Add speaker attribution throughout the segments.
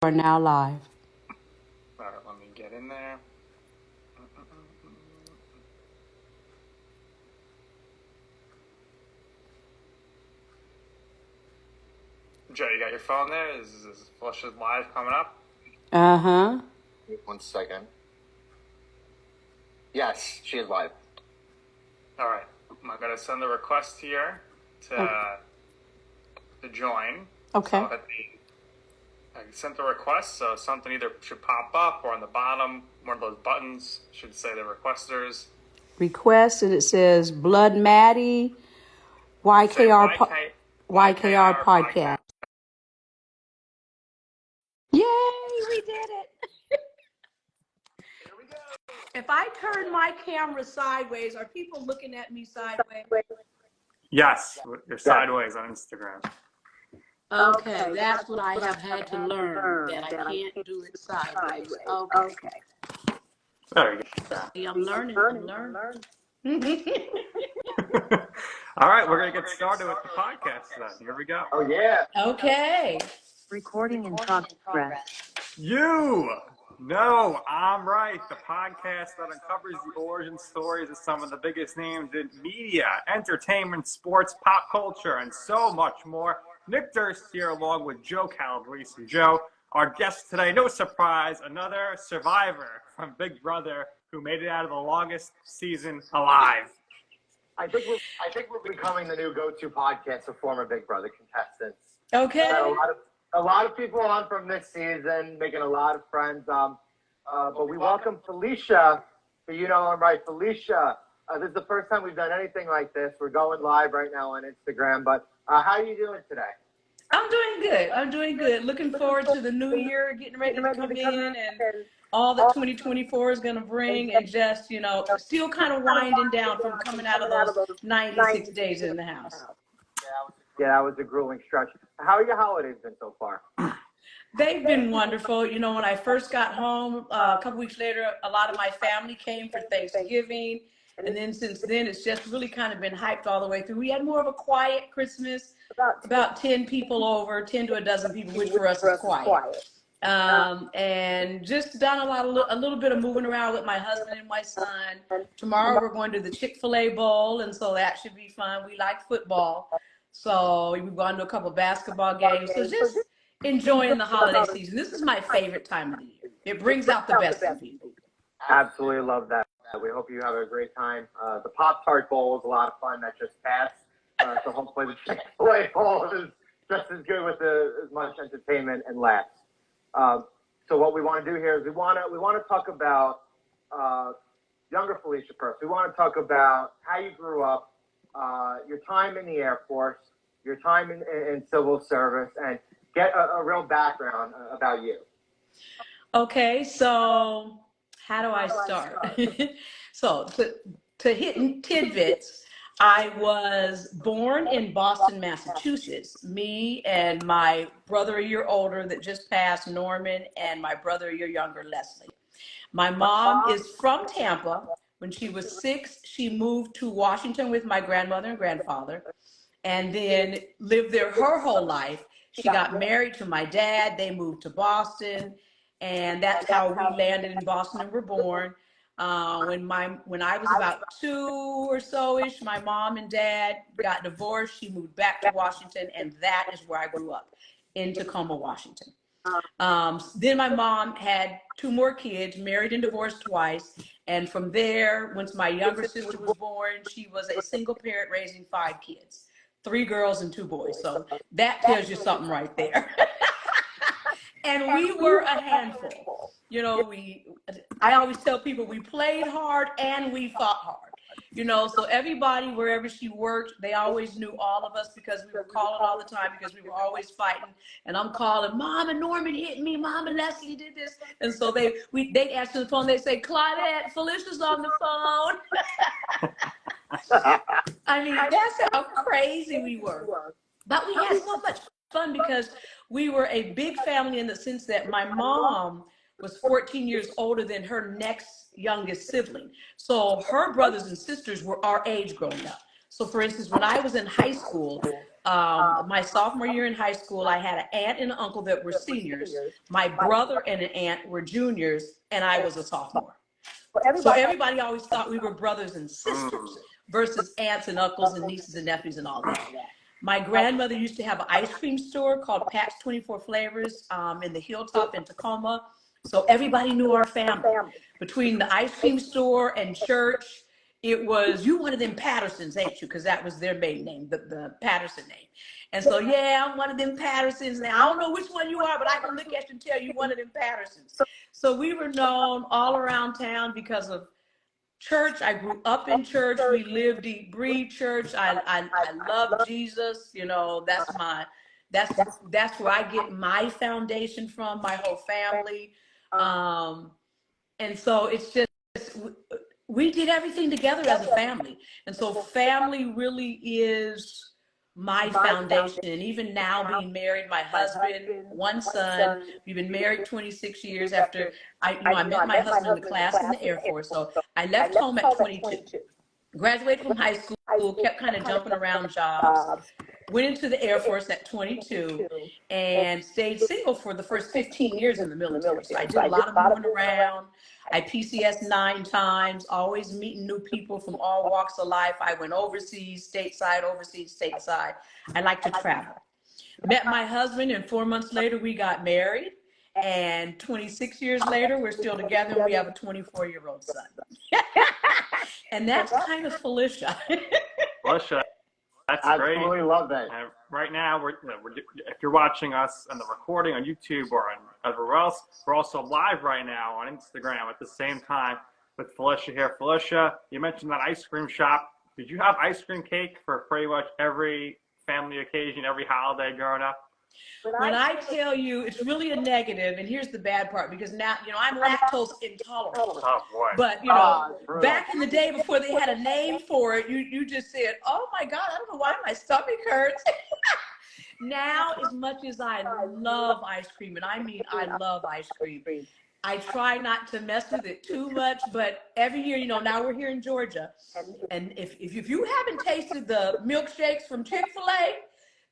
Speaker 1: Are now live.
Speaker 2: All right, let me get in there. Joe, you got your phone there? Is Felicia's live coming up?
Speaker 1: Uh-huh.
Speaker 3: 1 second. Yes, she is live.
Speaker 2: All right, I'm going to send the request here to join.
Speaker 1: Okay.
Speaker 2: So I sent the request, so something either should pop up or on the bottom, one of those buttons should say the requesters.
Speaker 1: Request, and it says Blood Maddie, YKR podcast. Yay, we did it.
Speaker 3: Here we go.
Speaker 1: If I turn my camera sideways, are people looking at me sideways?
Speaker 2: Yes, you're sideways on Instagram.
Speaker 1: Okay, that's what I have had to learn, that I can't do it sideways. Okay.
Speaker 2: There you go.
Speaker 1: I'm learning.
Speaker 2: All right, we're going to get started with the podcast then. Here we go.
Speaker 3: Oh, yeah.
Speaker 1: Okay.
Speaker 4: Recording in progress.
Speaker 2: No, I'm right. The podcast that uncovers the origin stories of some of the biggest names in media, entertainment, sports, pop culture, and so much more. Nick Durst here along with Joe Calabrese. Joe, our guest today, no surprise, another survivor from Big Brother who made it out of the longest season alive.
Speaker 3: I think we're becoming the new go-to podcast for former Big Brother contestants.
Speaker 1: Okay.
Speaker 3: So a lot of people on from this season, making a lot of friends. But we welcome Felicia. You know I'm right, Felicia. This is the first time we've done anything like this. We're going live right now on Instagram. But how are you doing today?
Speaker 1: I'm doing good. Looking forward to the new year, getting ready to come in and all that 2024 is going to bring, and just, still kind of winding down from coming out of those 96 days in the house.
Speaker 3: Yeah, that was a grueling stretch. How are your holidays been so far?
Speaker 1: They've been wonderful. When I first got home, a couple weeks later, a lot of my family came for Thanksgiving. And then since then, it's just really kind of been hyped all the way through. We had more of a quiet Christmas, about 10 people over, 10 to a dozen people, which for us is quiet. And just done a little bit of moving around with my husband and my son. Tomorrow we're going to the Chick-fil-A Bowl, and so that should be fun. We like football, so we've gone to a couple basketball games. So just enjoying the holiday season. This is my favorite time of the year. It brings out the best in people.
Speaker 3: Absolutely love that. We hope you have a great time. The Pop-Tart Bowl was a lot of fun. That just passed. So hopefully the Chick-fil-A Bowl is just as good with as much entertainment and laughs. So what we want to do here is we want to talk about younger Felicia first. We want to talk about how you grew up, your time in the Air Force, your time in civil service, and get a real background about you.
Speaker 1: Okay, so how do I start? So to hit tidbits, I was born in Boston, Massachusetts. Me and my brother a year older that just passed, Norman, and my brother a year younger, Leslie. My mom is from Tampa. When she was 6, she moved to Washington with my grandmother and grandfather, and then lived there her whole life. She got married to my dad. They moved to Boston, and that's how we landed in Boston and were born. When I was about 2 or so-ish, my mom and dad got divorced. She moved back to Washington, and that is where I grew up, in Tacoma, Washington. Then my mom had 2 more kids, married and divorced twice. And from there, once my younger sister was born, she was a single parent raising 5 kids, 3 girls and 2 boys. So that tells you something right there. And we were a handful. I always tell people we played hard and we fought hard. So everybody, wherever she worked, they always knew all of us because we were calling all the time because we were always fighting. And I'm calling, Mom and Norman hit me, Mom and Leslie did this. And so they answer the phone, they say, Claudette, Felicia's on the phone. I mean, that's how crazy we were. But we had so much fun because we were a big family in the sense that my mom was 14 years older than her next youngest sibling. So her brothers and sisters were our age growing up. So for instance, when I was in high school, My sophomore year in high school, I had an aunt and an uncle that were seniors. My brother and an aunt were juniors, and I was a sophomore. So everybody always thought we were brothers and sisters versus aunts and uncles and nieces and nephews and all that. My grandmother used to have an ice cream store called Pat's 24 Flavors in the Hilltop in Tacoma. So everybody knew our family. Between the ice cream store and church, it was, you one of them Pattersons, ain't you? Because that was their maiden name, the Patterson name. And so, yeah, I'm one of them Pattersons. Now, I don't know which one you are, but I can look at you and tell you one of them Pattersons. So we were known all around town because of church. I grew up in church. We lived, eat, breathe church. I love Jesus. You know, that's where I get my foundation from, my whole family. And so it's just, we did everything together as a family. And so family really is my foundation. And even now being married, my husband, one son, we've been married 26 years after I met my husband in the class in the Air Force. So I left home at 22, graduated from high school, kept kind of jumping around jobs, went into the Air Force at 22 and stayed single for the first 15 years in the military. So I did a lot of moving around. I PCS 9 times, always meeting new people from all walks of life. I went overseas, stateside, I like to travel. Met my husband, and 4 months later, we got married. And 26 years later, we're still together, and we have a 24-year-old son. And that's kind of Felicia.
Speaker 2: Felicia, that's
Speaker 3: I
Speaker 2: great.
Speaker 3: absolutely love that.
Speaker 2: Right now, if you're watching us on the recording on YouTube or on everywhere else, we're also live right now on Instagram at the same time with Felicia here. Felicia, you mentioned that ice cream shop. Did you have ice cream cake for pretty much every family occasion, every holiday growing up?
Speaker 1: When I tell you, it's really a negative, and here's the bad part, because now, you know, I'm lactose intolerant.
Speaker 2: Oh, boy.
Speaker 1: But, you know, back in the day before they had a name for it, you just said, oh, my God, I don't know why my stomach hurts. Now, as much as I love ice cream, and I mean I love ice cream, I try not to mess with it too much, but every year, you know, now we're here in Georgia, and if you haven't tasted the milkshakes from Chick-fil-A,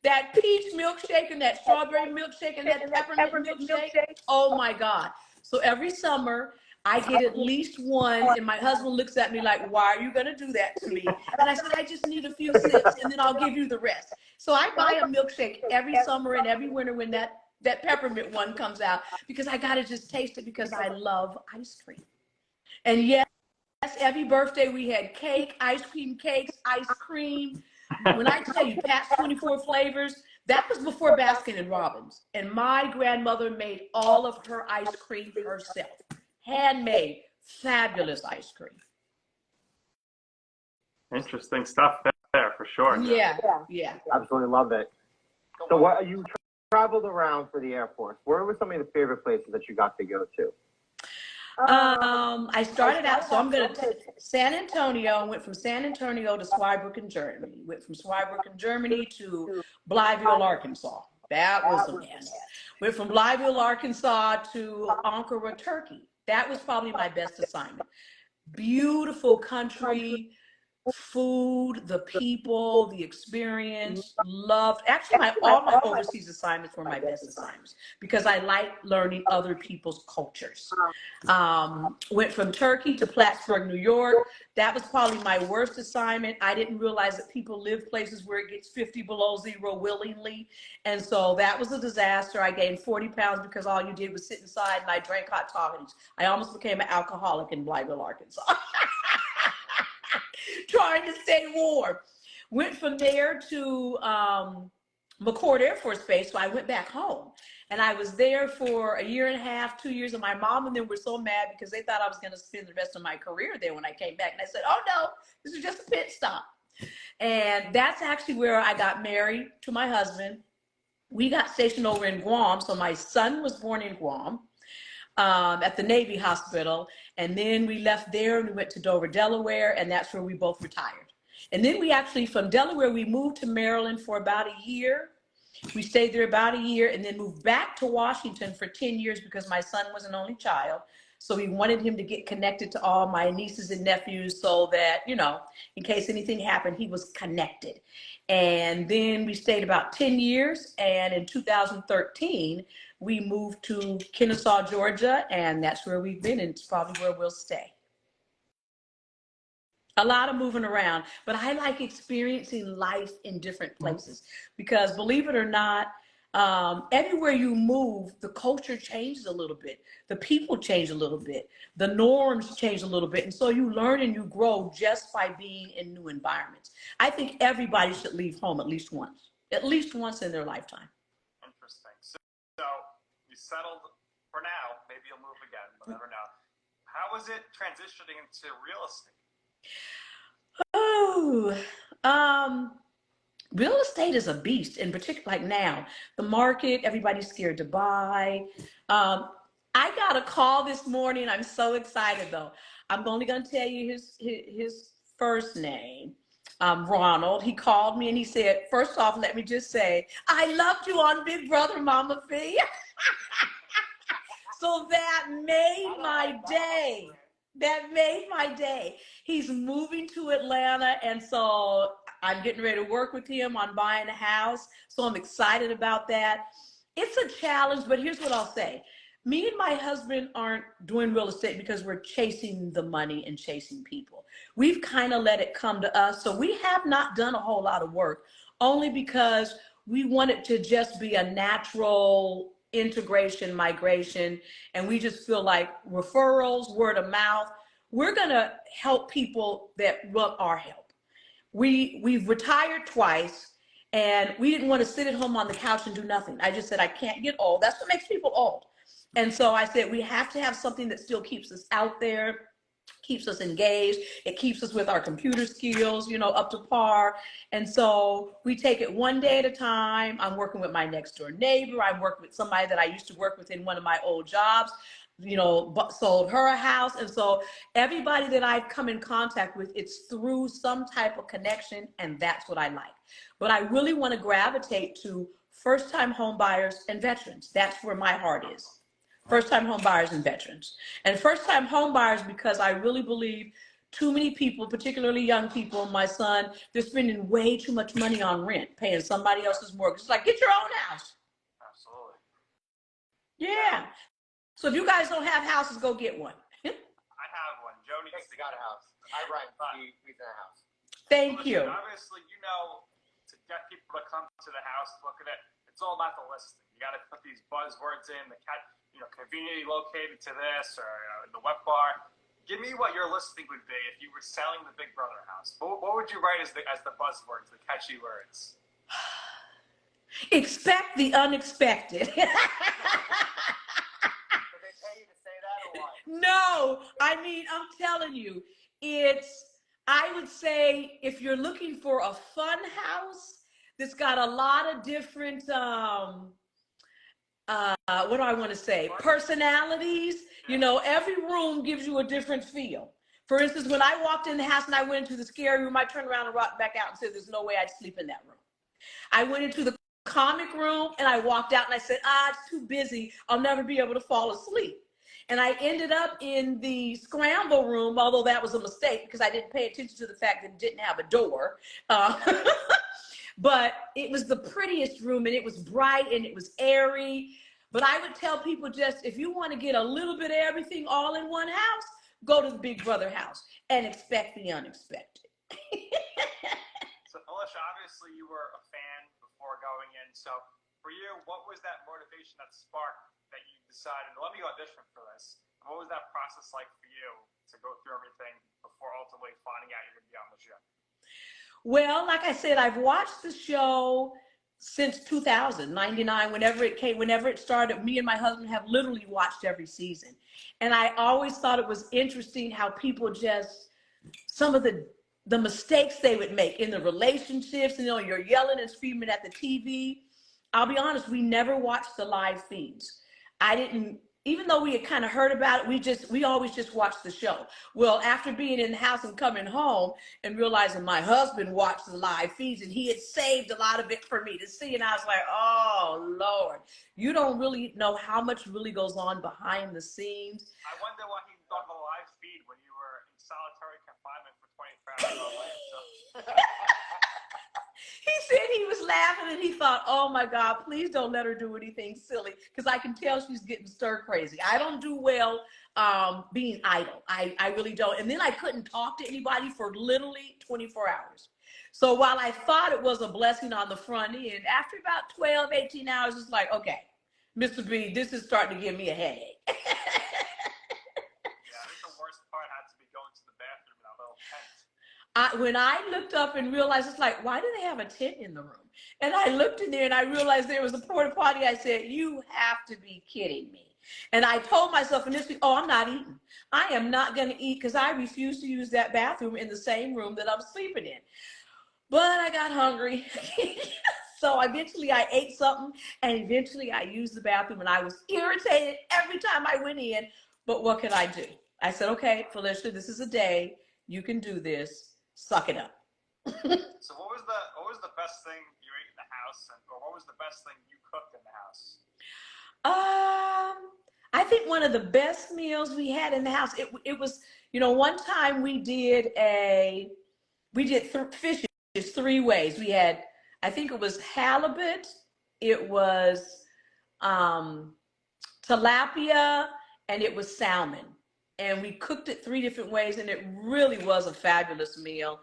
Speaker 1: that peach milkshake and that strawberry milkshake and that peppermint milkshake, oh my God. So every summer, I get at least one, and my husband looks at me like, why are you gonna do that to me? And I said, I just need a few sips, and then I'll give you the rest. So I buy a milkshake every summer and every winter when that peppermint one comes out, because I gotta just taste it, because I love ice cream. And yes, every birthday we had cake, ice cream cakes, ice cream. When I tell you Pat's 24 Flavors, that was before Baskin and Robbins. And my grandmother made all of her ice cream herself. Handmade, fabulous ice cream.
Speaker 2: Interesting stuff there for sure.
Speaker 1: Yeah.
Speaker 3: Absolutely love it. So what you traveled around for the Air Force. Where were some of the favorite places that you got to go to?
Speaker 1: I started out, so I'm going to San Antonio, went from San Antonio to Zweibrücken, Germany. Went from Zweibrücken, Germany to Blytheville, Arkansas. That was a mess. Went from Blytheville, Arkansas to Ankara, Turkey. That was probably my best assignment. Beautiful country, food, the people, the experience, loved. Actually, all my overseas assignments were my best assignments, because I like learning other people's cultures. Went from Turkey to Plattsburgh, New York. That was probably my worst assignment. I didn't realize that people live places where it gets 50 below zero willingly. And so that was a disaster. I gained 40 pounds because all you did was sit inside and I drank hot toddies. I almost became an alcoholic in Blytheville, Arkansas. Trying to stay warm. Went from there to McCord Air Force Base, so I went back home. And I was there for a year and a half, 2 years, and my mom and them were so mad because they thought I was going to spend the rest of my career there when I came back. And I said, oh, no, this is just a pit stop. And that's actually where I got married to my husband. We got stationed over in Guam, so my son was born in Guam. At the Navy Hospital, and then we left there and we went to Dover, Delaware, and that's where we both retired. And then we actually, from Delaware, we moved to Maryland for about a year. We stayed there about a year and then moved back to Washington for 10 years because my son was an only child. So we wanted him to get connected to all my nieces and nephews so that, you know, in case anything happened, he was connected. And then we stayed about 10 years. And in 2013, we moved to Kennesaw, Georgia, and that's where we've been, and it's probably where we'll stay. A lot of moving around, but I like experiencing life in different places because, believe it or not, everywhere you move, the culture changes a little bit, the people change a little bit, the norms change a little bit, and so you learn and you grow just by being in new environments. I think everybody should leave home at least once in their lifetime.
Speaker 2: Interesting. So you settled for now. Maybe you'll move again, but never know. How was it transitioning into real estate?
Speaker 1: Oh, real estate is a beast, in particular, like now, the market, everybody's scared to buy. I got a call this morning. I'm so excited though. I'm only going to tell you his first name, Ronald. He called me and he said, first off, let me just say, I loved you on Big Brother Mama Felicia. So that made my day. That made my day. He's moving to Atlanta, and so I'm getting ready to work with him on buying a house. So I'm excited about that. It's a challenge, but here's what I'll say. Me and my husband aren't doing real estate because we're chasing the money and chasing people. We've kind of let it come to us. So we have not done a whole lot of work, only because we want it to just be a natural integration, migration, and we just feel like referrals, word of mouth, we're gonna help people that want our help. We've retired twice, and we didn't want to sit at home on the couch and do nothing. I just said, I can't get old. That's what makes people old. And so I said, we have to have something that still keeps us out there, keeps us engaged. It keeps us with our computer skills, you know, up to par. And so we take it one day at a time. I'm working with my next door neighbor. I'm working with somebody that I used to work with in one of my old jobs, you know, sold her a house. And so everybody that I've come in contact with, it's through some type of connection, and that's what I like. But I really want to gravitate to first-time home buyers and veterans. That's where my heart is. First-time home buyers and veterans. And first-time home buyers, because I really believe too many people, particularly young people, my son, they're spending way too much money on rent, paying somebody else's mortgage. It's like, get your own house.
Speaker 2: Absolutely.
Speaker 1: Yeah. So if you guys don't have houses, go get one.
Speaker 2: I have one. Jody
Speaker 3: got a house. I rent. He's in a house.
Speaker 1: Thank you.
Speaker 2: Obviously, you know, to get people to come to the house, look at it, it's all about the listing. You got to put these buzzwords in, conveniently located to this, or the web bar. Give me what your listing would be if you were selling the Big Brother house. What would you write as the buzzwords, the catchy words?
Speaker 1: Expect the unexpected.
Speaker 3: Did they pay you to say that or what?
Speaker 1: No, I mean, I'm telling you, I would say if you're looking for a fun house that's got a lot of different, what do I want to say? Personalities. You know, every room gives you a different feel. For instance, when I walked in the house and I went into the scary room, I turned around and walked back out and said, there's no way I'd sleep in that room. I went into the comic room and I walked out and I said, it's too busy. I'll never be able to fall asleep. And I ended up in the scramble room, although that was a mistake because I didn't pay attention to the fact that it didn't have a door. But it was the prettiest room, and it was bright and it was airy. But I would tell people, just if you want to get a little bit of everything all in one house, go to the Big Brother house and expect the unexpected.
Speaker 2: So, Alicia, obviously you were a fan before going in. So for you, what was that motivation, that spark that you decided, let me audition for this? What was that process like for you to go through everything before ultimately finding out you're going to be on the show?
Speaker 1: Well, like I said, I've watched the show since 2099, whenever it started. Me and my husband have literally watched every season. And I always thought it was interesting how people just, some of the mistakes they would make in the relationships, you know, you're yelling and screaming at the TV. I'll be honest, we never watched the live feeds. Even though we had kind of heard about it, we always just watched the show. Well, after being in the house and coming home and realizing my husband watched the live feeds and he had saved a lot of it for me to see, and I was like, oh, Lord, you don't really know how much really goes on behind the scenes.
Speaker 2: I wonder what
Speaker 1: He said he was laughing and he thought, oh my God, please don't let her do anything silly because I can tell she's getting stir crazy. I don't do well being idle. I really don't. And then I couldn't talk to anybody for literally 24 hours. So while I thought it was a blessing on the front end, after about 12, 18 hours, it's like, okay, Mr. B, this is starting to give me a headache.
Speaker 2: Yeah, I think the worst part had to be going to the bathroom in that little tent.
Speaker 1: When I looked up and realized, it's like, why do they have a tent in the room? And I looked in there and I realized there was a porta potty. I said, you have to be kidding me. And I told myself initially, oh, I'm not eating. I am not going to eat because I refuse to use that bathroom in the same room that I'm sleeping in. But I got hungry. So eventually I ate something and eventually I used the bathroom and I was irritated every time I went in. But what could I do? I said, okay, Felicia, this is a day. You can do this. Suck it up.
Speaker 2: So what was the best thing you ate in the house, or what was the best thing you cooked in the house?
Speaker 1: I think one of the best meals we had in the house, it was, one time we did fish 3 ways. We had, I think it was halibut, it was tilapia, and it was salmon. And we cooked it 3 different ways, and it really was a fabulous meal.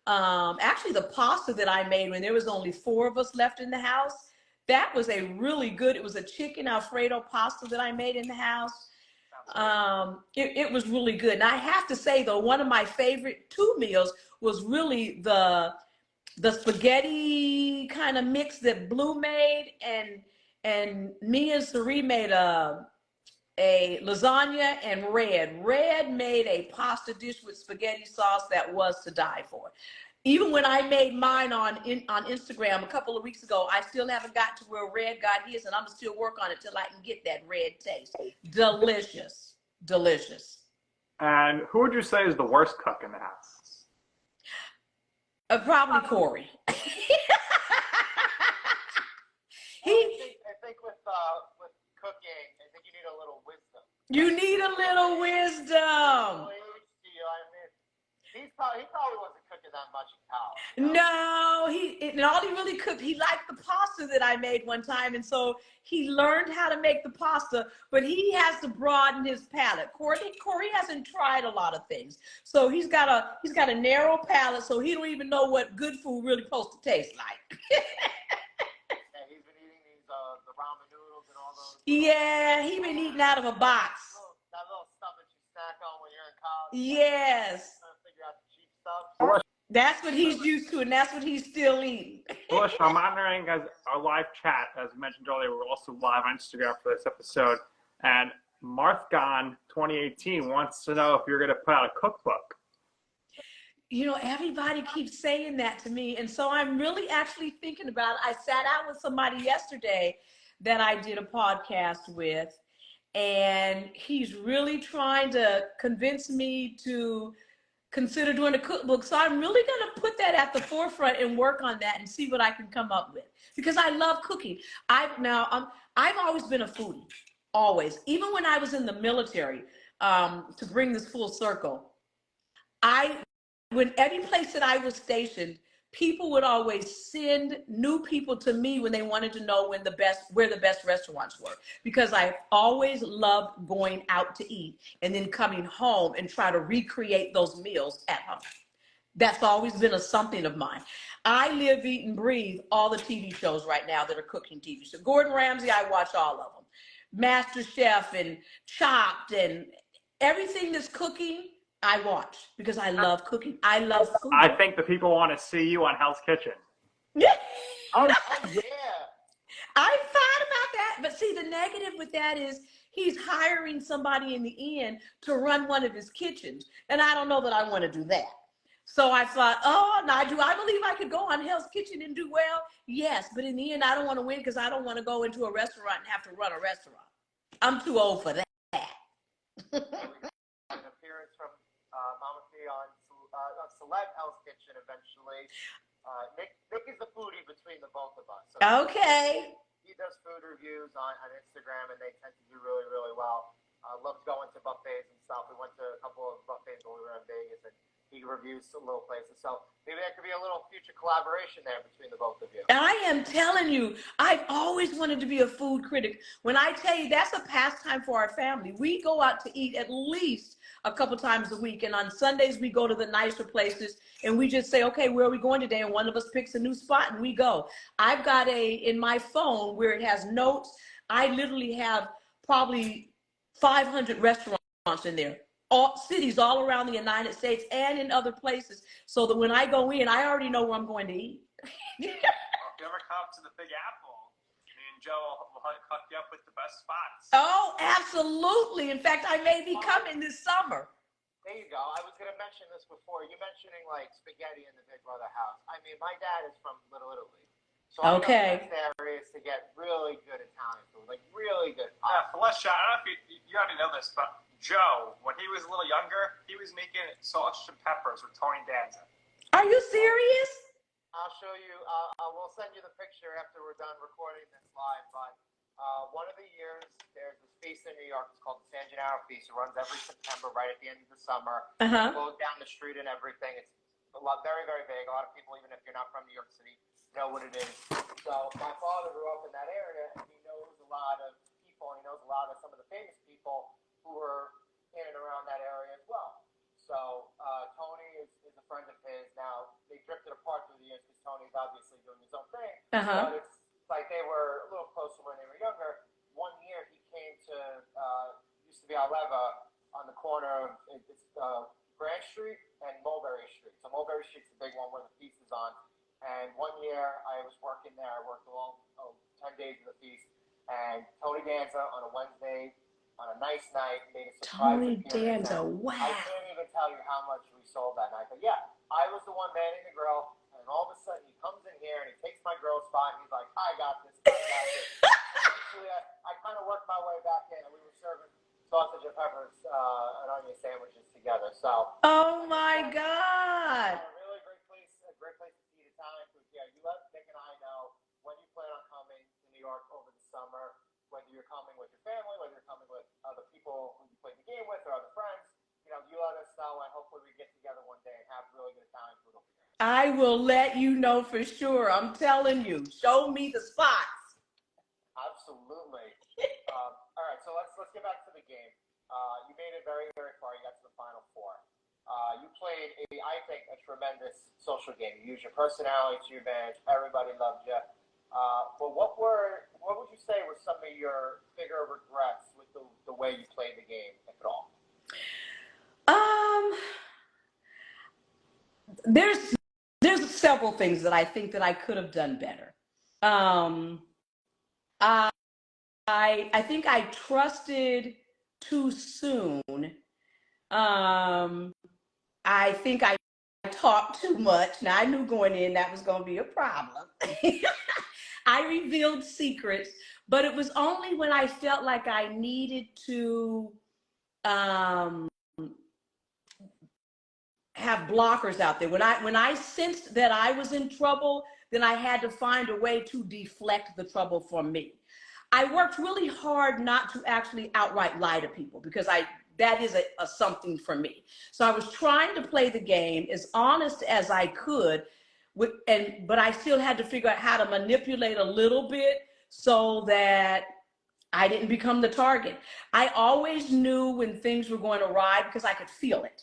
Speaker 1: Actually, the pasta that I made when there was only 4 of us left in the house, that was it was a chicken Alfredo pasta that I made in the house. It was really good. And I have to say, though, one of my favorite 2 meals was really the spaghetti kind of mix that Blue made, and me and Sari made a lasagna, and Red made a pasta dish with spaghetti sauce that was to die for. Even when I made mine on Instagram a couple of weeks ago, I still haven't got to where Red got his, and I'm still work on it till I can get that red taste. Delicious, delicious.
Speaker 2: And who would you say is the worst cook in the house?
Speaker 1: Probably Corey.
Speaker 3: I think with cooking, I think you need a little wisdom.
Speaker 1: You need a little wisdom.
Speaker 3: He probably wasn't cooking that much in college.
Speaker 1: No, and all he really cooked, he liked the pasta that I made one time, and so he learned how to make the pasta, but he has to broaden his palate. Corey hasn't tried a lot of things, so he's got a narrow palate, so he don't even know what good food really supposed to taste like.
Speaker 3: And he's been eating these the ramen noodles and all those.
Speaker 1: Yeah, he been eating out of a box.
Speaker 3: That little stuff that you snack on when you're in college.
Speaker 1: Yes.
Speaker 3: Trying to figure out the cheap stuff.
Speaker 1: That's what he's used to, and that's what he's still eating.
Speaker 2: Felicia, I'm monitoring our live chat. As mentioned earlier, we're also live on Instagram for this episode. And Marthgon 2018 wants to know if you're going to put out a cookbook.
Speaker 1: Everybody keeps saying that to me, and so I'm really actually thinking about it. I sat out with somebody yesterday that I did a podcast with, and he's really trying to convince me to consider doing a cookbook. So I'm really going to put that at the forefront and work on that and see what I can come up with, because I love cooking. I've always been a foodie, always. Even when I was in the military, to bring this full circle, when every place that I was stationed, people would always send new people to me when they wanted to know where the best restaurants were, because I always loved going out to eat and then coming home and try to recreate those meals at home. That's always been something of mine. I live, eat, and breathe all the TV shows right now that are cooking TV shows. Gordon Ramsay, I watch all of them. Master Chef and Chopped and everything that's cooking, I watch, because I love cooking. I love food.
Speaker 2: I think the people want to see you on Hell's Kitchen.
Speaker 1: Yeah.
Speaker 3: Oh, yeah.
Speaker 1: I thought about that, but see, the negative with that is he's hiring somebody in the end to run one of his kitchens, and I don't know that I want to do that. So I thought, now do I believe I could go on Hell's Kitchen and do well? Yes, but in the end, I don't want to win, because I don't want to go into a restaurant and have to run a restaurant. I'm too old for that.
Speaker 3: An appearance from Mama Felicia on Select Hell's Kitchen eventually. Nick is the foodie between the both of us. So
Speaker 1: Okay.
Speaker 3: He does food reviews on Instagram, and they tend to do really, really well. Loves going to buffets and stuff. We went to a couple of buffets when we were in Vegas, and he reviewed reviews some little places. So maybe there could be a little future collaboration there between the both of you.
Speaker 1: I am telling you, I've always wanted to be a food critic. When I tell you, that's a pastime for our family. We go out to eat at least a couple times a week, and on Sundays we go to the nicer places, and we just say, okay, where are we going today? And one of us picks a new spot and we go. I've got in my phone where it has notes. I literally have probably 500 restaurants in there. All cities all around the United States and in other places, so that when I go in, I already know where I'm going to eat.
Speaker 2: If you ever come to the Big Apple, me and Joe will hook you up with the best spots.
Speaker 1: Oh, absolutely. In fact, I may be coming this summer.
Speaker 3: There you go. I was going to mention this before. You mentioning like spaghetti in the Big Brother house. I mean, my dad is from Little Italy. So I know the best areas to get really good Italian food, like really good.
Speaker 2: Felicia, I don't know if you already know this, but Joe, when he was a little younger, he was making sausage and peppers with Tony Danza.
Speaker 1: Are you serious?
Speaker 3: I'll show you. We'll send you the picture after we're done recording this live. But one of the years, there's this feast in New York. It's called the San Gennaro Feast. It runs every September, right at the end of the summer. It goes down the street and everything. It's very, very big. A lot of people, even if you're not from New York City, know what it is. So my father grew up in that area, and he knows a lot of people. He knows a lot of some of the famous people who were in and around that area as well. So Tony is a friend of his. Now, they drifted apart through the years because Tony's obviously doing his own thing. But it's like they were a little closer when they were younger. One year he came to, used to be Aleva on the corner of Grand Street and Mulberry Street. So Mulberry Street's the big one where the feast is on. And one year I was working there. I worked along 10 days of the feast. And Tony Danza on a Wednesday, on a nice night, made a surprise
Speaker 1: Tony Danza, wow.
Speaker 3: I can't even tell you how much we sold that night. But yeah, I was the one manning the grill, and all of a sudden he comes in here and he takes my grill spot, and he's like, I got this. Actually, I kind of worked my way back in, and we were serving sausage and peppers and onion sandwiches together. So.
Speaker 1: Oh my God.
Speaker 3: A really great place to eat Italian food. Yeah, you let Nick and I know when you plan on coming to New York over the summer. Whether you're coming with your family, whether you're coming with other people who you played the game with or other friends, you let us know, and hopefully we get together one day and have really good Italian food over here.
Speaker 1: I will let you know for sure. I'm telling you. Show me the spots.
Speaker 3: Absolutely. All right, so let's get back to the game. You made it very, very far. You got to the Final Four. You played I think, a tremendous social game. You used your personality to your advantage. Everybody loved you. But what would you say were some of your bigger regrets with the way you played the game, if at all?
Speaker 1: There's several things that I think that I could have done better. I think I trusted too soon. I think I talked too much. Now I knew going in that was going to be a problem. I revealed secrets, but it was only when I felt like I needed to have blockers out there. When I sensed that I was in trouble, then I had to find a way to deflect the trouble from me. I worked really hard not to actually outright lie to people, because that is a something for me. So I was trying to play the game as honest as I could, but I still had to figure out how to manipulate a little bit so that I didn't become the target. I always knew when things were going awry because I could feel it.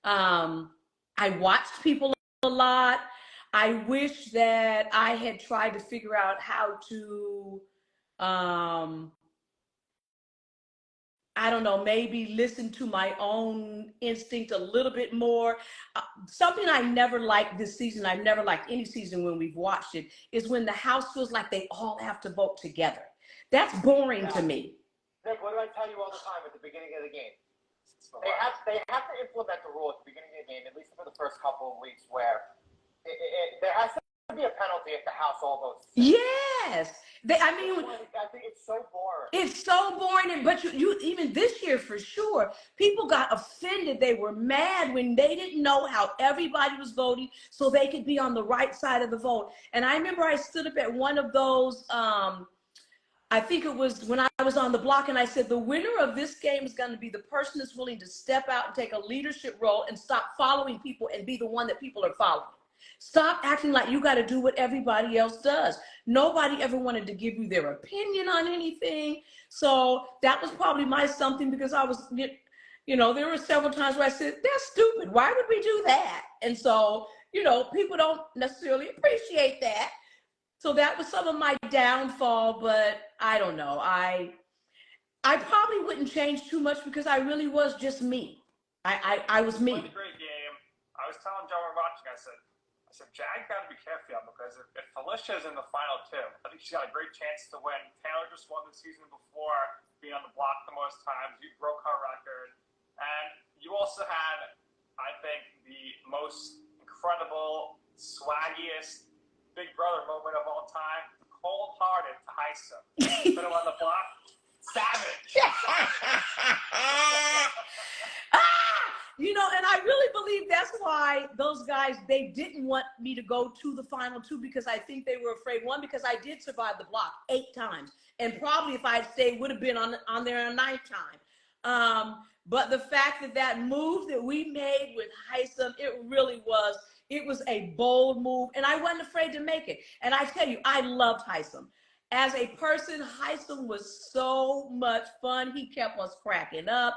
Speaker 1: I watched people a lot. I wish that I had tried to figure out how to, I don't know, maybe listen to my own instinct a little bit more. Something I never liked this season, I've never liked any season when we've watched it, is when the house feels like they all have to vote together. That's boring to me.
Speaker 3: Nick, what do I tell you all the time at the beginning of the game? They have to implement the rule at the beginning of the game, at least for the first couple of weeks, where there has to be a penalty if the house all votes.
Speaker 1: Yes. I
Speaker 3: think it's so boring.
Speaker 1: It's so boring, but you even this year for sure, people got offended. They were mad when they didn't know how everybody was voting, so they could be on the right side of the vote. And I remember I stood up at one of those I think it was when I was on the block, and I said, the winner of this game is going to be the person that's willing to step out and take a leadership role and stop following people and be the one that people are following. Stop acting like you got to do what everybody else does. Nobody ever wanted to give you their opinion on anything. So that was probably my something, because I was, you know, there were several times where I said, that's stupid. Why would we do that? And so, you know, people don't necessarily appreciate that. So that was some of my downfall, but I don't know. I probably wouldn't change too much, because I really was just me. I was me.
Speaker 2: It was a great game. I was telling Joe we're watching, I said, Jag got to be careful, because if Felicia's in the final two, I think she's got a great chance to win. Taylor just won the season before, being on the block the most times. You broke her record. And you also had, I think, the most incredible, swaggiest Big Brother moment of all time. Cold-hearted Tyson. Put him on the block. Savage.
Speaker 1: You know, and I really believe that's why those guys, they didn't want me to go to the final two, because I think they were afraid. One, because I did survive the block 8 times. And probably if I'd stayed, would have been on there a 9th time. But the fact that that move that we made with Heisem, it really was, it was a bold move. And I wasn't afraid to make it. And I tell you, I loved Heisem. As a person, Heisem was so much fun. He kept us cracking up.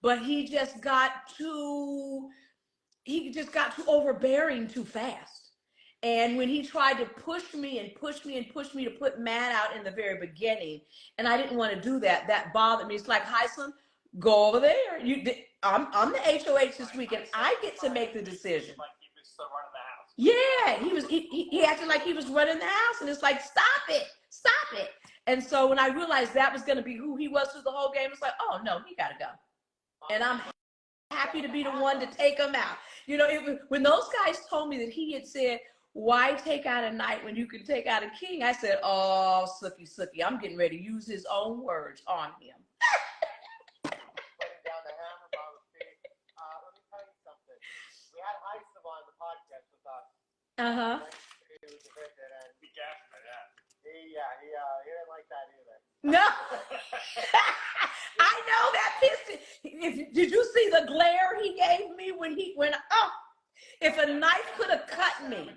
Speaker 1: But he just got too overbearing too fast. And when he tried to push me and push me and push me to put Matt out in the very beginning, and I didn't want to do that, that bothered me. It's like, Heisem, go over there. I'm the HOH this week, and I get to make the decision.
Speaker 2: Like he was still running the house.
Speaker 1: Yeah, he acted like he was running the house, and it's like, stop it. And so when I realized that was going to be who he was through the whole game, it's like, oh no, he got to go. And I'm happy to be the one to take him out. You know, when those guys told me that he had said, why take out a knight when you can take out a king? I said, oh, Sookie, I'm getting ready to use his own words on him.
Speaker 3: Down the hammer, Mama Felicia. Let me tell you something. We had Heisem on the podcast with us.
Speaker 1: Uh-huh.
Speaker 3: He was evicted, and
Speaker 2: He gassed me, yeah.
Speaker 3: he didn't like that either.
Speaker 1: No. I know that pissed him. Did you see the glare he gave me when if a knife could have cut me.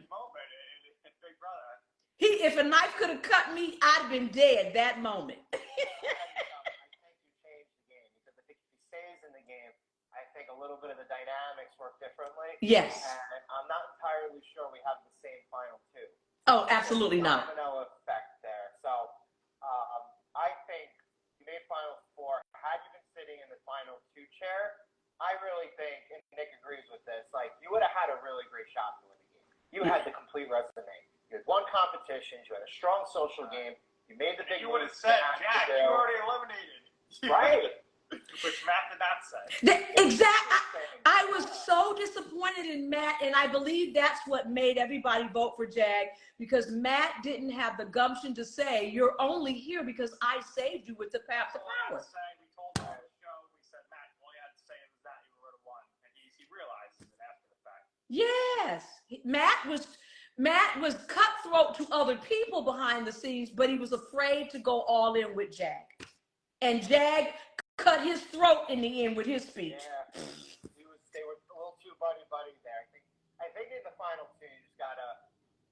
Speaker 1: If a knife could have cut me, I'd have been dead that moment.
Speaker 3: I think you changed the game, because I think if he stays in the game, I think a little bit of the dynamics work differently.
Speaker 1: Yes.
Speaker 3: And I'm not entirely sure we have the same final two.
Speaker 1: Oh, absolutely not.
Speaker 3: Domino effect there. So I think you made final 4. Had you been sitting in the final 2 chair, I really think, and Nick agrees with this, like, you would have had a really great shot to win the game. You had the complete resume. You had won competitions. You had a strong social game. You made the big.
Speaker 2: You would have said, Jack, you already eliminated.
Speaker 3: Right.
Speaker 2: Which Matt did not say.
Speaker 1: Exactly. I was so disappointed in Matt, and I believe that's what made everybody vote for Jag, because Matt didn't have the gumption to say, you're only here because I saved you with the path to power.
Speaker 2: We told him on the show, we said, Matt, all you had to say was that you would have won. And he realizes it after the fact.
Speaker 1: Yes. Matt was cutthroat to other people behind the scenes, but he was afraid to go all in with Jag. And Jag cut his throat in the end with his speech.
Speaker 3: Yeah. They were a little too buddy there. I think in the final 2, you just gotta,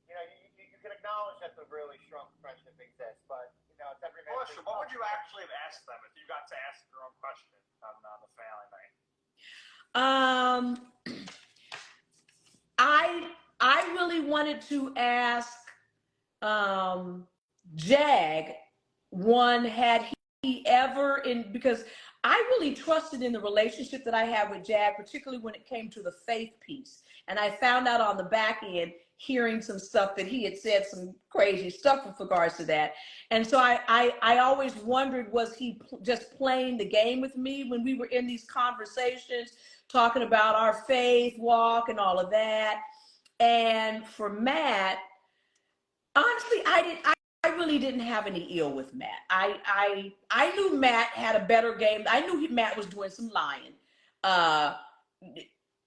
Speaker 3: you know, you can acknowledge that the really strong friendship exists, but you know, it's every man.
Speaker 2: Melissa, what would you actually have asked them if you got to ask your own question on the family night?
Speaker 1: I really wanted to ask Jag, one, had he ever because I really trusted in the relationship that I had with Jag, particularly when it came to the faith piece. And I found out on the back end, hearing some stuff that he had said some crazy stuff with regards to that. And so I always wondered, was he just playing the game with me when we were in these conversations, talking about our faith walk and all of that. And for Matt, honestly, I really didn't have any ill with Matt. I knew Matt had a better game. I knew Matt was doing some lying.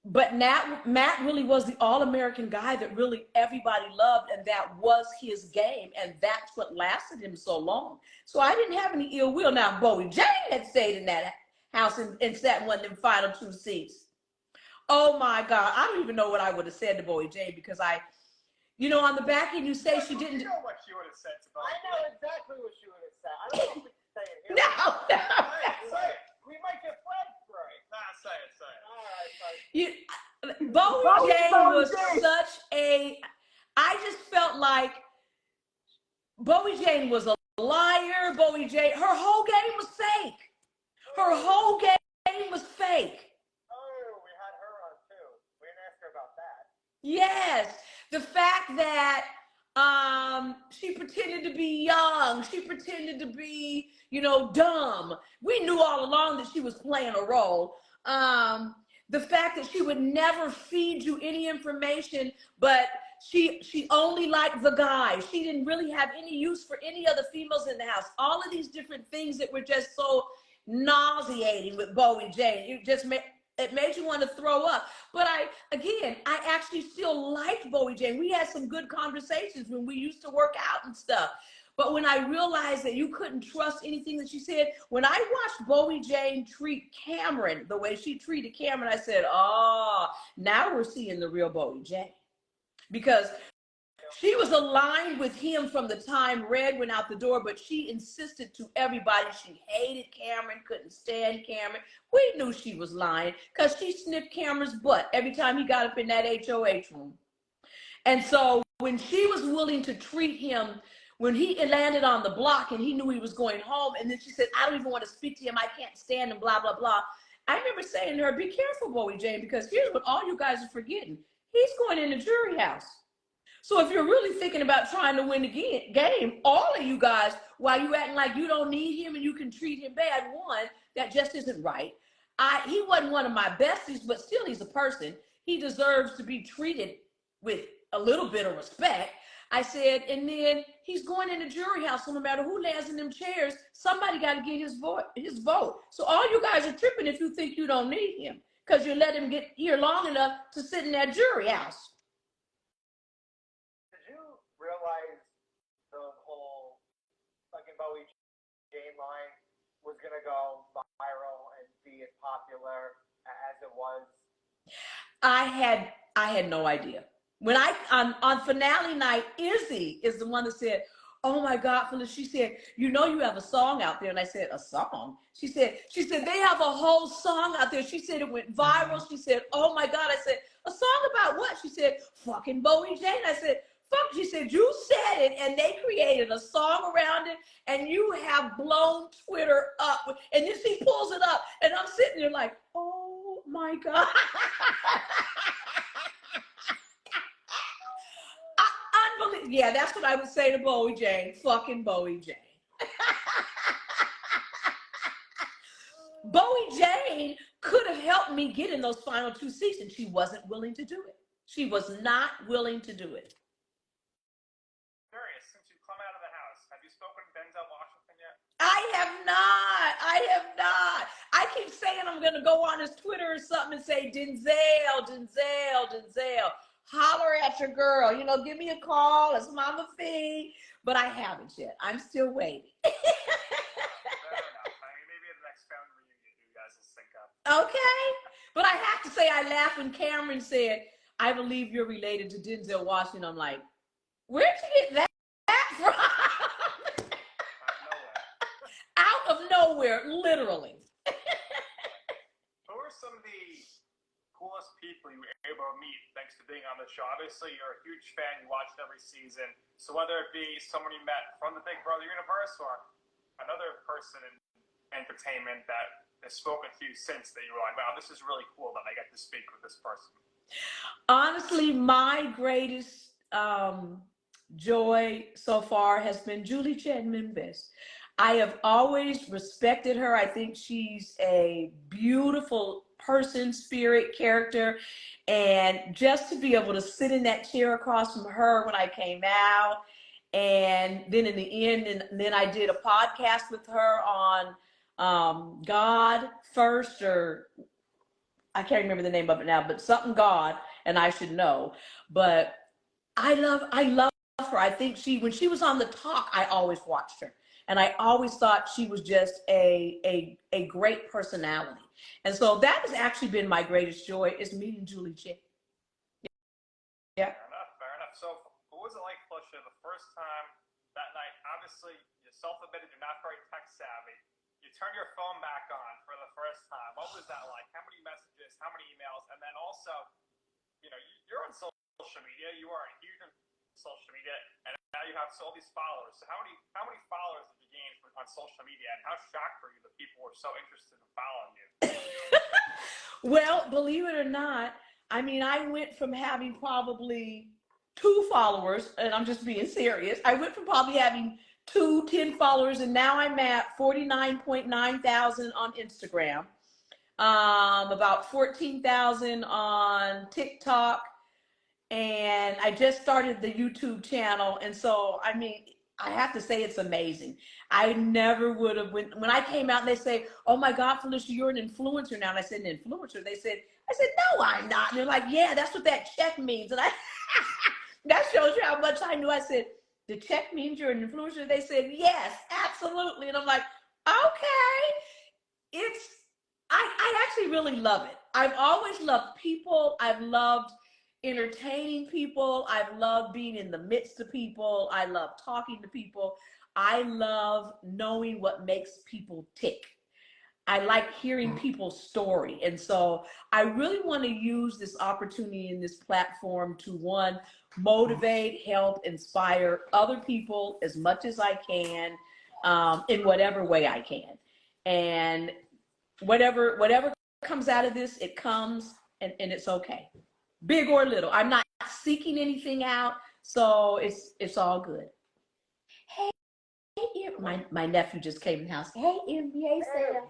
Speaker 1: but Matt really was the all-American guy that really everybody loved, and that was his game, and that's what lasted him so long. So I didn't have any ill will. Now, Bowie Jane had stayed in that house and sat in one of them final 2 seats. Oh my God, I don't even know what I would have said to Bowie Jane, because on the back end you say she didn't.
Speaker 2: You know what she would have said to Bowie.
Speaker 3: I know exactly what she would have said. I don't know if we can say it here.
Speaker 1: No.
Speaker 3: Say it. We might get flagged for it.
Speaker 2: Nah, say it.
Speaker 3: All right,
Speaker 1: Bowie Jane was such a. I just felt like Bowie Jane was a liar. Bowie Jane, her whole game was fake. Her whole game was fake.
Speaker 3: Oh, we had her on too. We didn't ask her about that.
Speaker 1: Yes, the fact that she pretended to be young, she pretended to be, dumb. We knew all along that she was playing a role. The fact that she would never feed you any information, but she only liked the guy. She didn't really have any use for any other females in the house. All of these different things that were just so nauseating with Bowie Jane. It made you want to throw up. But I actually still liked Bowie Jane. We had some good conversations when we used to work out and stuff. But when I realized that you couldn't trust anything that she said, when I watched Bowie Jane treat Cameron the way she treated Cameron, I said, oh, now we're seeing the real Bowie Jane. Because she was aligned with him from the time Red went out the door, but she insisted to everybody she hated Cameron, couldn't stand Cameron. We knew she was lying because she sniffed Cameron's butt every time he got up in that HOH room. And so when she was willing to treat him, when he landed on the block and he knew he was going home, and then she said, I don't even want to speak to him, I can't stand him, blah, blah, blah. I remember saying to her, be careful, Bowie Jane, because here's what all you guys are forgetting. He's going in the jury house. So if you're really thinking about trying to win the game, all of you guys, while you acting like you don't need him and you can treat him bad, one, that just isn't right. He wasn't one of my besties, but still he's a person. He deserves to be treated with a little bit of respect. I said, and then he's going in the jury house, so no matter who lands in them chairs, somebody got to get his vote. So all you guys are tripping if you think you don't need him, because you let him get here long enough to sit in that jury house.
Speaker 3: Realize the whole fucking Bowie Jane line was gonna go viral and be as popular as it was?
Speaker 1: I had no idea. When on finale night, Izzy is the one that said, oh my God, Phyllis, she said, you have a song out there. And I said, a song? She said, they have a whole song out there. She said it went viral. She said, oh my God. I said, a song about what? She said, fucking Bowie Jane. I said, fuck. She said, you said it, and they created a song around it, and you have blown Twitter up. And then she pulls it up, and I'm sitting there like, oh my God. Unbelievable. Yeah, that's what I would say to Bowie Jane. Fucking Bowie Jane. Bowie Jane could have helped me get in those final 2 seats, and she wasn't willing to do it. She was not willing to do it.
Speaker 2: Curious, since you've come out of the house, have you spoken to Denzel Washington yet?
Speaker 1: I have not. I keep saying I'm going to go on his Twitter or something and say, Denzel, holler at your girl. Give me a call. It's Mama Fee. But I haven't yet. I'm still waiting.
Speaker 2: Fair enough. Maybe at the next family reunion, you guys will sync up.
Speaker 1: Okay. But I have to say, I laughed when Cameron said, I believe you're related to Denzel Washington. I'm like, where'd you get that from? Out of nowhere, literally.
Speaker 2: Who are some of the coolest people you were able to meet thanks to being on the show? Obviously, you're a huge fan. You watch it every season. So whether it be someone you met from the Big Brother universe or another person in entertainment that has spoken to you since that you were like, wow, this is really cool that I get to speak with this person.
Speaker 1: Honestly, my greatest joy so far has been Julie Chen Membes. I have always respected her. I think she's a beautiful person, spirit, character. And just to be able to sit in that chair across from her when I came out, and then in the end, and then I did a podcast with her on God First, or I can't remember the name of it now, but something God, and I should know. But I love her. I think when she was on the talk, I always watched her. And I always thought she was just a great personality. And so that has actually been my greatest joy, is meeting Julie J. Yeah.
Speaker 2: Fair enough, fair enough. So what was it like, Felicia, the first time that night? Obviously, you self-admitted you're not very tech savvy. You turn your phone back on for the first time. What was that like? How many messages, how many emails? And then also, you're on social media. You are huge on social media, and now you have all these followers. So how many followers did you gain on social media, and how shocked were you that people were so interested in following you?
Speaker 1: Well, believe it or not, I mean, I went from having probably 2 followers, and I'm just being serious. I went from probably having 10 followers, and now I'm at 49.9 thousand on Instagram, about 14,000 on TikTok, and I just started the YouTube channel. And so, I mean, I have to say it's amazing. I never would have, when I came out and they say, oh my God, Felicia, you're an influencer now. And I said, an influencer? I said, no, I'm not. And they're like, yeah, that's what that check means. And that shows you how much I knew. I said, the check means you're an influencer? They said, yes, absolutely. And I'm like, okay. I actually really love it. I've always loved people. I've loved entertaining people. I've loved being in the midst of people. I love talking to people. I love knowing what makes people tick. I like hearing people's story. And so I really want to use this opportunity in this platform to, one, motivate, help, inspire other people as much as I can, in whatever way I can. And whatever comes out of this, it comes, and it's okay. Big or little. I'm not seeking anything out, so it's all good. Hey, my nephew just came in the house. Hey, NBA Sarah.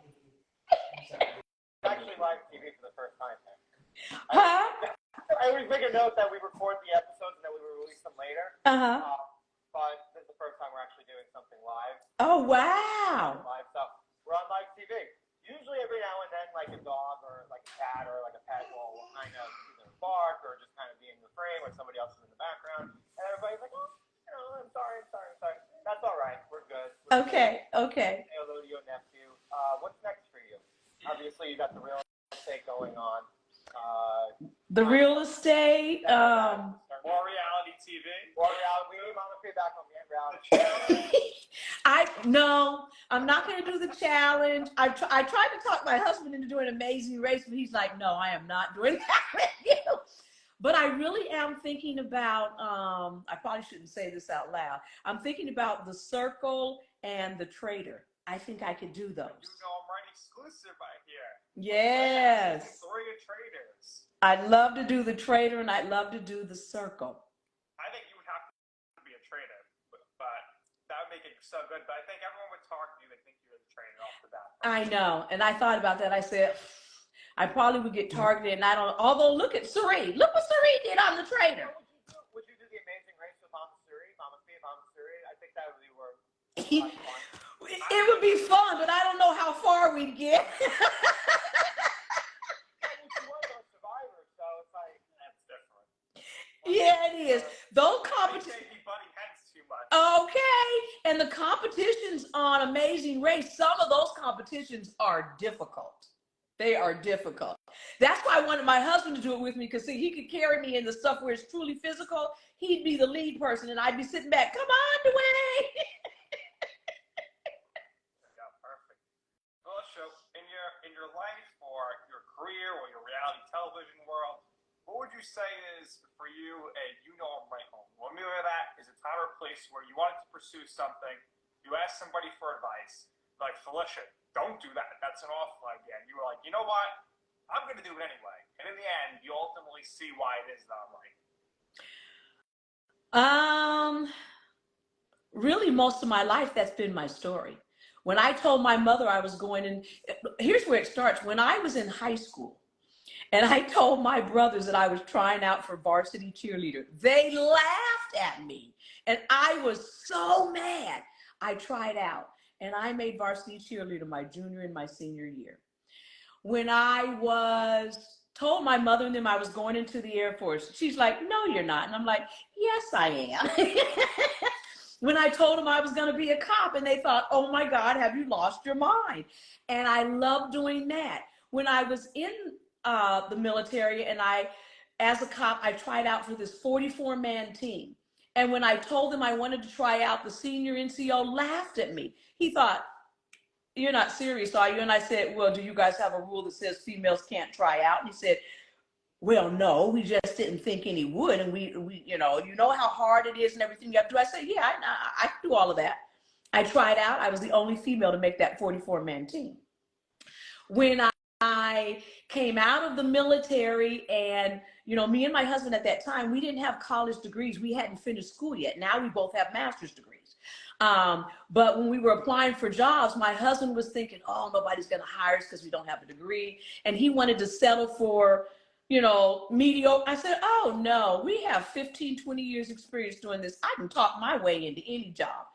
Speaker 3: It's actually live TV for the first time.
Speaker 1: Huh?
Speaker 3: I always make a note that we record the episodes and then we release them later.
Speaker 1: Uh-huh.
Speaker 3: But this is the first time we're actually doing something live.
Speaker 1: Oh, wow.
Speaker 3: Live stuff. We're on live TV. Usually every now and then, like a dog or like a cat or like a pet will kind of either bark or just kind of be in the frame or somebody else is in the background. And everybody's like, oh, I'm sorry. That's all right. We're good.
Speaker 1: Okay.
Speaker 3: Say hello to your nephew. What's next for you? Obviously, you got the real estate going on.
Speaker 1: The real estate.
Speaker 2: More reality TV.
Speaker 3: More reality. We need Mama feedback on the reality.
Speaker 1: No, I'm not going to do the challenge. I tried to talk my husband into doing Amazing Race, but he's like, no, I am not doing that with you. But I really am thinking about, I probably shouldn't say this out loud. I'm thinking about the Circle and the Trader. I think I could do those.
Speaker 2: I'm right exclusive right here.
Speaker 1: Yes.
Speaker 2: 3 traders.
Speaker 1: I'd love to do the Trader, and I'd love to do the Circle.
Speaker 2: I think you would have to be a trader, but that would make it so good. But I think everyone would talk to you. They think you're the trader off the bat.
Speaker 1: I know, and I thought about that. I said, I probably would get targeted, and I don't. Although, look at Suri. Look what Suri did on the Trader.
Speaker 3: Would you do the Amazing Race with Mama Suri? Mama Suri? I think that would be where
Speaker 1: It would be fun, but I don't know how far we'd get. Yeah, it is. Those competitions. Okay, and the competitions on Amazing Race, some of those competitions are difficult. They are difficult. That's why I wanted my husband to do it with me, because see, he could carry me in the stuff where it's truly physical. He'd be the lead person, and I'd be sitting back. Come on, Dwayne.
Speaker 2: Yeah, perfect. Well, so in your life or your career or your reality television world, what would you say is, for you, I'm right home? When we hear that is a time or place where you wanted to pursue something, you asked somebody for advice, like, Felicia, don't do that. That's an awful idea. And you were like, you know what? I'm going to do it anyway. And in the end, you ultimately see why it is that I'm right.
Speaker 1: Really, most of my life, that's been my story. When I told my mother I was going in, here's where it starts. When I was in high school, and I told my brothers that I was trying out for varsity cheerleader, they laughed at me. And I was so mad. I tried out, and I made varsity cheerleader my junior and my senior year. when I was told my mother and them I was going into the Air Force, she's like, no, you're not. And I'm like, yes, I am. When I told them I was going to be a cop, and they thought, oh my God, have you lost your mind? And I love doing that. When I was in the military and as a cop, I tried out for this 44-man team. And when I told them I wanted to try out, the senior NCO laughed at me. He thought, you're not serious, are you? And I said, well, do you guys have a rule that says females can't try out? And he said, well, no, we just didn't think any would. And we you know how hard it is and everything you have to do. I said, yeah, I can do all of that. I tried out. I was the only female to make that 44-man team. When I came out of the military, and, me and my husband at that time, we didn't have college degrees. We hadn't finished school yet. Now we both have master's degrees. But when we were applying for jobs, my husband was thinking, oh, nobody's going to hire us because we don't have a degree. And he wanted to settle for, mediocre. I said, oh, no, we have 15, 20 years experience doing this. I can talk my way into any job.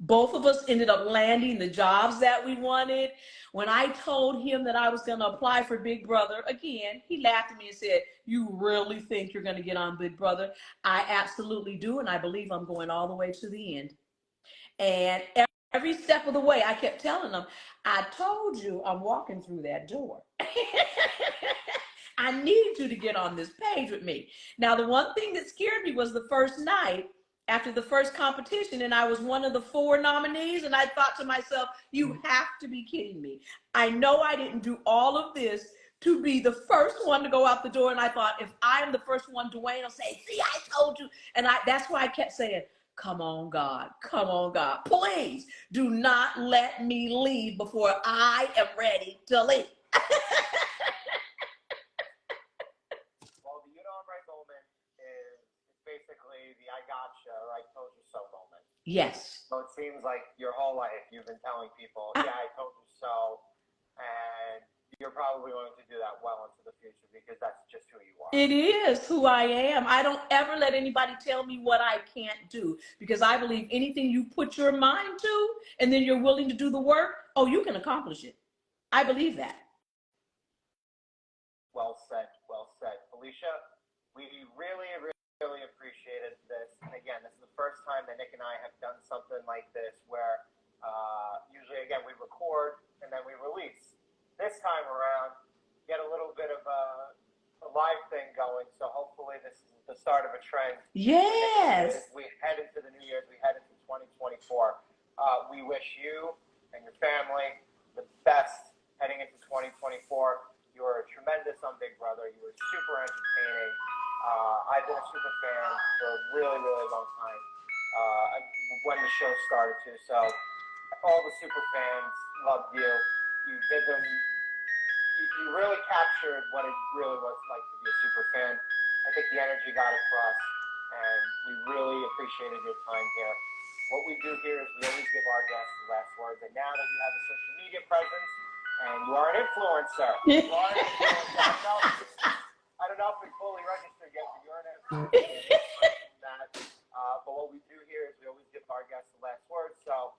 Speaker 1: Both of us ended up landing the jobs that we wanted. When I told him that I was going to apply for Big Brother, again, he laughed at me and said, you really think you're going to get on Big Brother? I absolutely do, and I believe I'm going all the way to the end. And every step of the way, I kept telling him, I told you I'm walking through that door. I need you to get on this page with me. Now, the one thing that scared me was the first night after the first competition, and I was one of the 4 nominees, and I thought to myself, you have to be kidding me. I know I didn't do all of this to be the first one to go out the door, and I thought, if I'm the first one, Dwayne will say, see, I told you. And that's why I kept saying, come on, God, please do not let me leave before I am ready to leave.
Speaker 3: Well, the I'm right moment is basically the I gotcha or I told you so moment.
Speaker 1: Yes.
Speaker 3: So it seems like your whole life you've been telling people, yeah, I told you so, and you're probably going to do that well into the future because that's just who you are.
Speaker 1: It is who I am. I don't ever let anybody tell me what I can't do, because I believe anything you put your mind to and then you're willing to do the work, oh, you can accomplish it. I believe that.
Speaker 3: Well said. Well said. Felicia, we really appreciated this. And again, this is the first time that Nick and I have done something like this where usually, again, we record and then we release. This time around, get a little bit of a live thing going. So hopefully this is the start of a trend.
Speaker 1: Yes.
Speaker 3: As we head into the new year, as we head into 2024, we wish you and your family the best heading into 2024. You were tremendous on Big Brother. You were super entertaining. I've been a super fan for a really long time when the show started too. So all the super fans loved you. You did them. You really captured what it really was like to be a super fan. I think the energy got across, and we really appreciated your time here. What we do here is we always give our guests the last words. And now that you have a social media presence, and you are an influencer. You are an influencer. I don't know if it's fully registered yet, but you're an influencer. But what we do here is we always give our guests the last words. So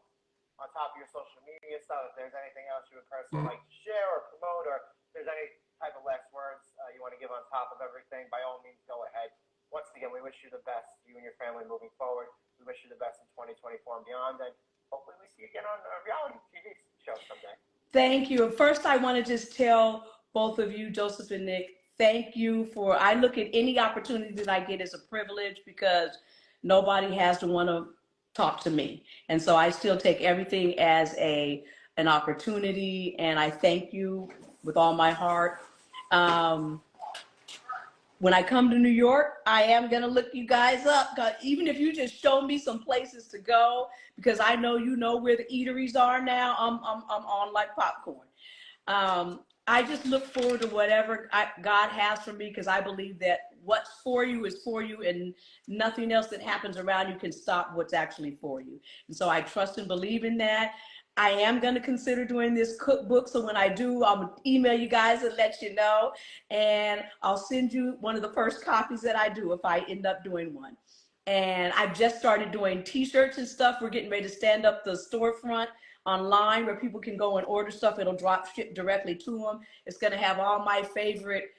Speaker 3: on top of your social media stuff, if there's anything else you would personally like to share or promote, or if there's any type of last words you want to give on top of everything, by all means, go ahead. Once again, we wish you the best, you and your family moving forward. We wish you the best in 2024 and beyond. And hopefully we see you again on a reality TV show someday.
Speaker 1: Thank you. First, I want to just tell both of you, Joseph and Nick, thank you I look at any opportunity that I get as a privilege, because nobody has to want to talk to me. And so I still take everything as an opportunity, and I thank you with all my heart. When I come to New York, I am going to look you guys up, even if you just show me some places to go, because I know you know where the eateries are now. I'm on like popcorn. I just look forward to whatever God has for me, because I believe that what's for you is for you, and nothing else that happens around you can stop what's actually for you. And so I trust and believe in that. I am going to consider doing this cookbook. So when I do, I'll email you guys and let you know. And I'll send you one of the first copies that I do if I end up doing one. And I've just started doing t-shirts and stuff. We're getting ready to stand up the storefront online where people can go and order stuff. It'll drop ship directly to them. It's going to have all my favorite,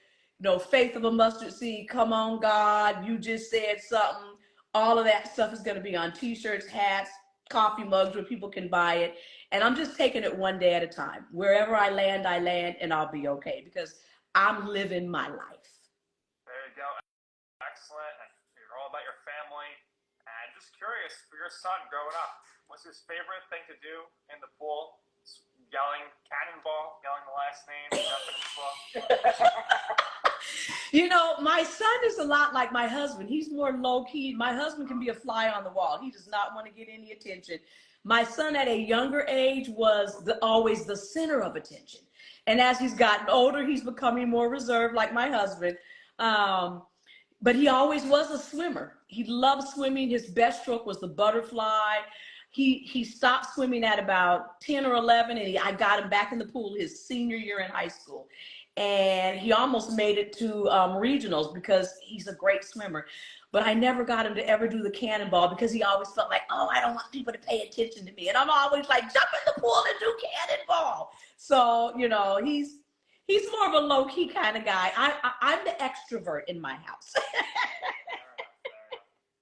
Speaker 1: Faith of a Mustard Seed, Come On God, You Just Said Something. All of that stuff is going to be on t-shirts, hats, coffee mugs where people can buy it. And I'm just taking it one day at a time. Wherever I land, and I'll be okay because I'm living my life.
Speaker 2: There you go. Excellent. You're all about your family. And just curious, for your son growing up, what's his favorite thing to do in the pool? Yelling cannonball, yelling the last name, jumping in the pool.
Speaker 1: My son is a lot like my husband. He's more low-key. My husband can be a fly on the wall. He does not want to get any attention. My son at a younger age was always the center of attention. And as he's gotten older, he's becoming more reserved like my husband. But he always was a swimmer. He loved swimming. His best stroke was the butterfly. He stopped swimming at about 10 or 11, and I got him back in the pool his senior year in high school. And he almost made it to regionals because he's a great swimmer. But I never got him to ever do the cannonball because he always felt like, oh, I don't want people to pay attention to me. And I'm always like, jump in the pool and do cannonball. So, he's more of a low-key kind of guy. I'm the extrovert in my house.
Speaker 2: Fair enough.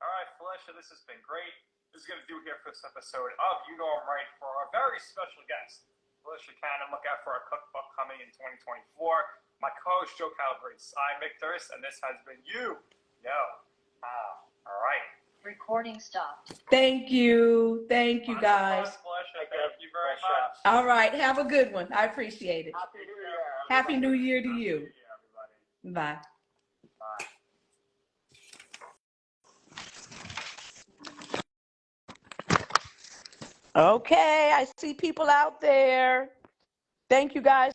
Speaker 2: All right, Felicia, this has been great. This is going to do here for this episode of You Know I'm Right for our very special guest, Felicia Cannon. Look out for our cookbook coming in 2024. My co-host, Joe Calabrese, I'm Mick Durst, and this has been You Know. All right.
Speaker 4: Recording stopped.
Speaker 1: Thank you. Thank you, guys.
Speaker 2: Felicia. Thank you very much.
Speaker 1: All right. Have a good one. I appreciate it.
Speaker 3: Happy New Year.
Speaker 1: Happy New Year to you.
Speaker 2: Happy New Year, everybody.
Speaker 1: Bye. Okay, I see people out there. Thank you guys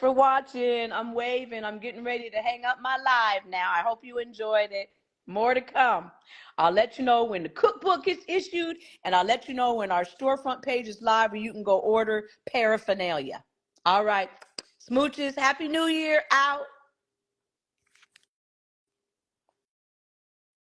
Speaker 1: for watching. I'm waving. I'm getting ready to hang up my live now. I hope you enjoyed it. More to come. I'll let you know when the cookbook is issued, and I'll let you know when our storefront page is live where you can go order paraphernalia. All right. Smooches, Happy New Year. Out.